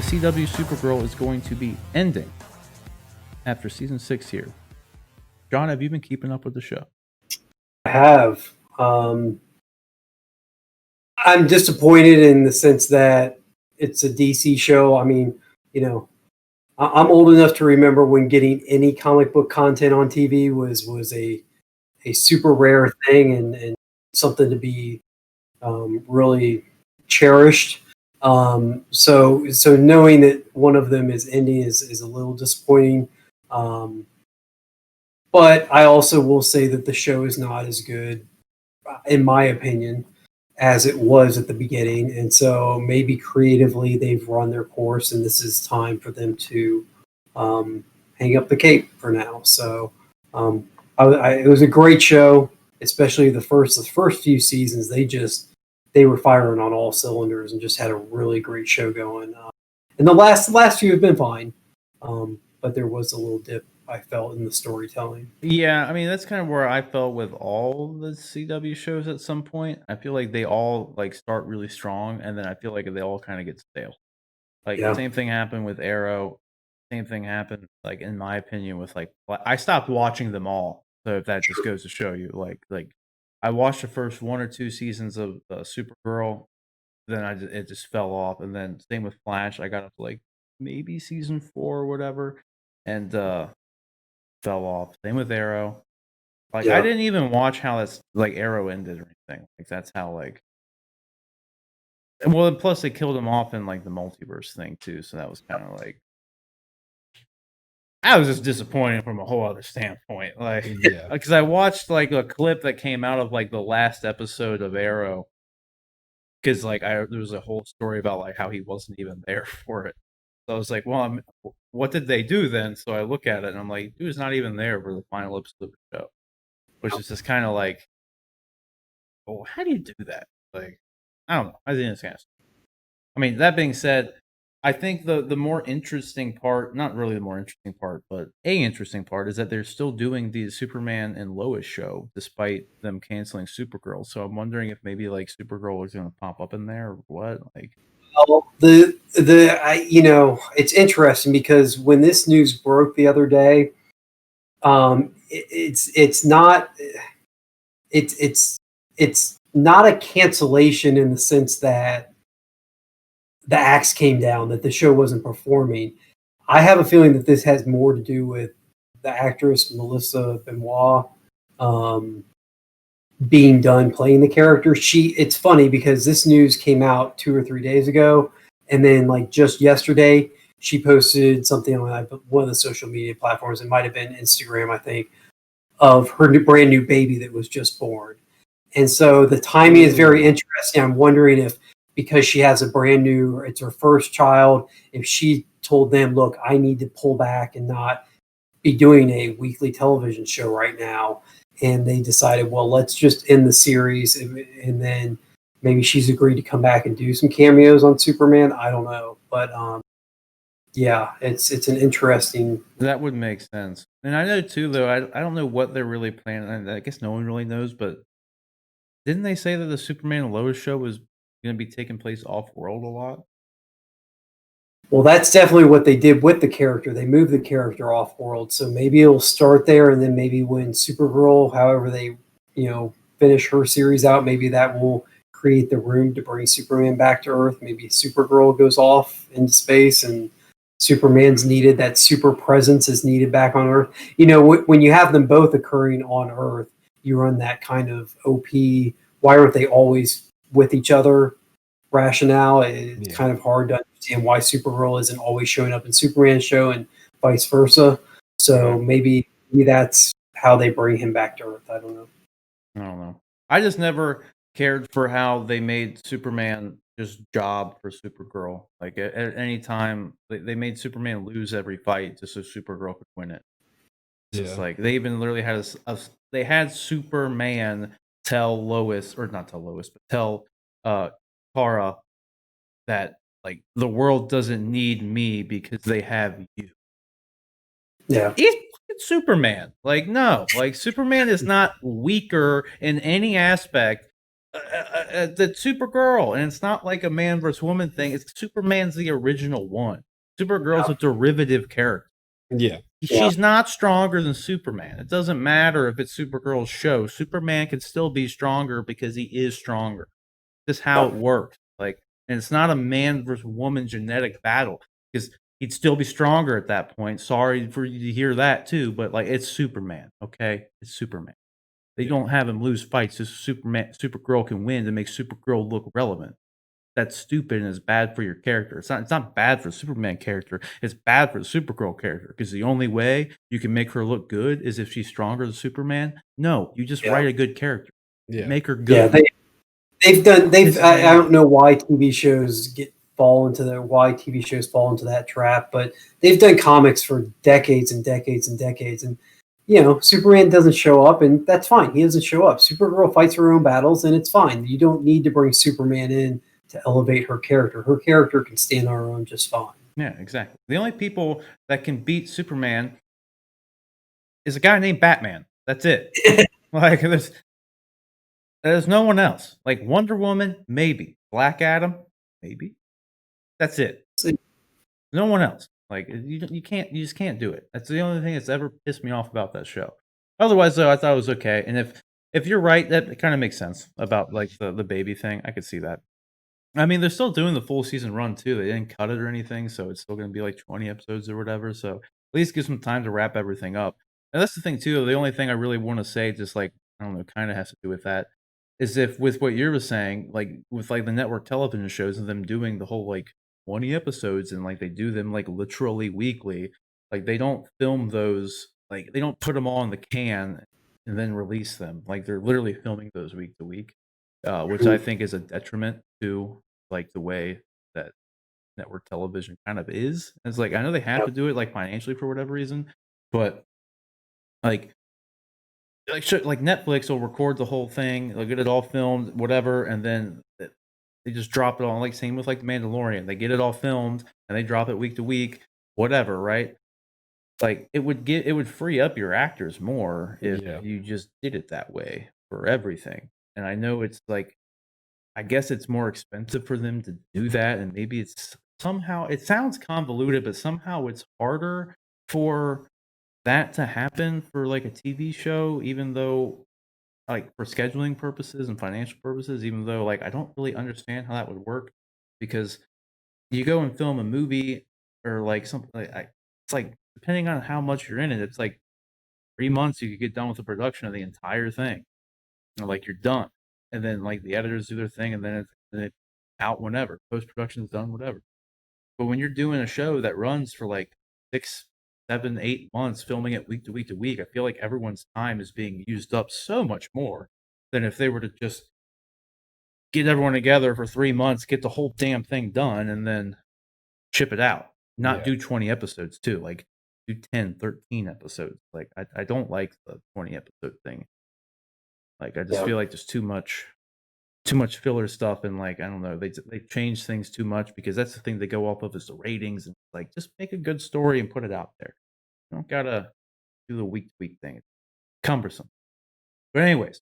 CW Supergirl is going to be ending after season 6 here. John, have you been keeping up with the show? I have. I'm disappointed in the sense that it's a DC show. I mean, I'm old enough to remember when getting any comic book content on TV was a super rare thing and something to be really cherished. So knowing that one of them is ending is a little disappointing. But I also will say that the show is not as good, in my opinion, as it was at the beginning. And so maybe creatively they've run their course and this is time for them to hang up the cape for now. So it was a great show, especially the first few seasons. They were firing on all cylinders and just had a really great show going. And the last few have been fine, but there was a little dip I felt in the storytelling. Yeah, I mean that's kind of where I felt with all the CW shows at some point. I feel like they all start really strong, and then I feel like they all kind of get stale. Same thing happened with Arrow. Same thing happened, in my opinion, with I stopped watching them all. So if that just goes to show you, I watched the first 1 or 2 seasons of Supergirl, then it just fell off, and then same with Flash. I got up to maybe season 4 or whatever, and fell off. Same with Arrow. I didn't even watch how that's Arrow ended or anything. That's how well, and plus they killed him off in the multiverse thing too. So that was kind of I was just disappointed from a whole other standpoint. Because I watched a clip that came out of the last episode of Arrow. Because there was a whole story about how he wasn't even there for it. So I was like, well, what did they do then? So I look at it and I'm like, he was not even there for the final episode of the show. Which is just kind of well, how do you do that? I don't know. I think it's kind of. I mean, that being said, I think the more interesting part, not really the more interesting part, but a interesting part is that they're still doing the Superman and Lois show despite them canceling Supergirl. So I'm wondering if maybe Supergirl is going to pop up in there or what. Well, it's interesting because when this news broke the other day, it's not a cancellation in the sense that the axe came down, that the show wasn't performing. I have a feeling that this has more to do with the actress Melissa Benoist being done playing the character. It's funny because this news came out 2 or 3 days ago, and then just yesterday she posted something on one of the social media platforms. It might have been Instagram, I think, of her brand new baby that was just born. And so the timing is very interesting. I'm wondering if, because she has a brand new, it's her first child, if she told them, look, I need to pull back and not be doing a weekly television show right now. And they decided, well, let's just end the series. And then maybe she's agreed to come back and do some cameos on Superman. I don't know. But yeah, it's an interesting. That would make sense. And I know too, though, I don't know what they're really planning. I guess no one really knows, but didn't they say that the Superman and Lois show was going to be taking place off-world a lot? Well, that's definitely what they did with the character. They moved the character off-world, so maybe it'll start there, and then maybe when Supergirl, however they, finish her series out, maybe that will create the room to bring Superman back to Earth. Maybe Supergirl goes off into space, and Superman's needed. That super presence is needed back on Earth. When you have them both occurring on Earth, you run that kind of OP. Why aren't they always with each other? Rationale. It's kind of hard to understand why Supergirl isn't always showing up in Superman's show and vice versa. So maybe that's how they bring him back to Earth. I don't know. I just never cared for how they made Superman just job for Supergirl. At any time, they made Superman lose every fight just so Supergirl could win it. It's they even literally had they had Superman tell Lois, or not tell Lois, but tell Kara that the world doesn't need me because they have you. Yeah. He's Superman. No. Superman is not weaker in any aspect the Supergirl, and it's not like a man versus woman thing. It's Superman's the original one. Supergirl's a derivative character. Yeah. She's not stronger than Superman. It doesn't matter if it's Supergirl's show. Superman can still be stronger because he is stronger. This is how it works. Like, and it's not a man versus woman genetic battle because he'd still be stronger at that point. Sorry for you to hear that too, but like it's Superman. Okay, it's Superman. They don't have him lose fights so Supergirl can win to make Supergirl look relevant. That's stupid and it's bad for your character. It's not bad for the Superman character. It's bad for the Supergirl character because the only way you can make her look good is if she's stronger than Superman. No, you just write a good character. Make her good. Yeah, I don't know why TV shows fall into that trap, but they've done comics for decades and decades and decades, and Superman doesn't show up, and that's fine. He doesn't show up. Supergirl fights her own battles, and it's fine. You don't need to bring Superman in to elevate her character. Her character can stand on her own just fine. Yeah, exactly. The only people that can beat Superman is a guy named Batman. That's it. Like there's no one else. Like Wonder Woman, maybe. Black Adam, maybe. That's it. No one else. Like you just can't do it. That's the only thing that's ever pissed me off about that show. Otherwise, though, I thought it was okay. And if you're right, that kind of makes sense about like the baby thing. I could see that. I mean, they're still doing the full season run too. They didn't cut it or anything, so it's still going to be like 20 episodes or whatever. So at least give some time to wrap everything up. And that's the thing too. The only thing I really want to say, just like I don't know, kind of has to do with that, is if with what you were saying, like with like the network television shows and them doing the whole like 20 episodes and like they do them like literally weekly, like they don't film those, like they don't put them all in the can and then release them. Like they're literally filming those week to week, which I think is a detriment to like the way that network television kind of is. It's like I know they have to do it like financially for whatever reason, but like like Netflix will record the whole thing, they'll get it all filmed, whatever, and then they just drop it on. Like same with like the Mandalorian, they get it all filmed and they drop it week to week, whatever, right? Like it would free up your actors more if you just did it that way for everything. And I know it's like I guess it's more expensive for them to do that, and maybe it's somehow it sounds convoluted, but somehow it's harder for that to happen for like a TV show, even though like for scheduling purposes and financial purposes, even though like I don't really understand how that would work because you go and film a movie or like something it's like depending on how much you're in it, it's like 3 months you could get done with the production of the entire thing. Like you're done. And then like the editors do their thing and then it's out whenever. Post production's done, whatever. But when you're doing a show that runs for like 6, 7, 8 months, filming it week to week to week, I feel like everyone's time is being used up so much more than if they were to just get everyone together for 3 months, get the whole damn thing done, and then ship it out. Not do 20 episodes too. Like do 10, 13 episodes. Like I don't like the 20 episode thing. Like I just feel like there's too much filler stuff, and like I don't know, they change things too much because that's the thing they go off of is the ratings, and like just make a good story and put it out there. You don't gotta do the week to week thing. It's cumbersome. But anyways,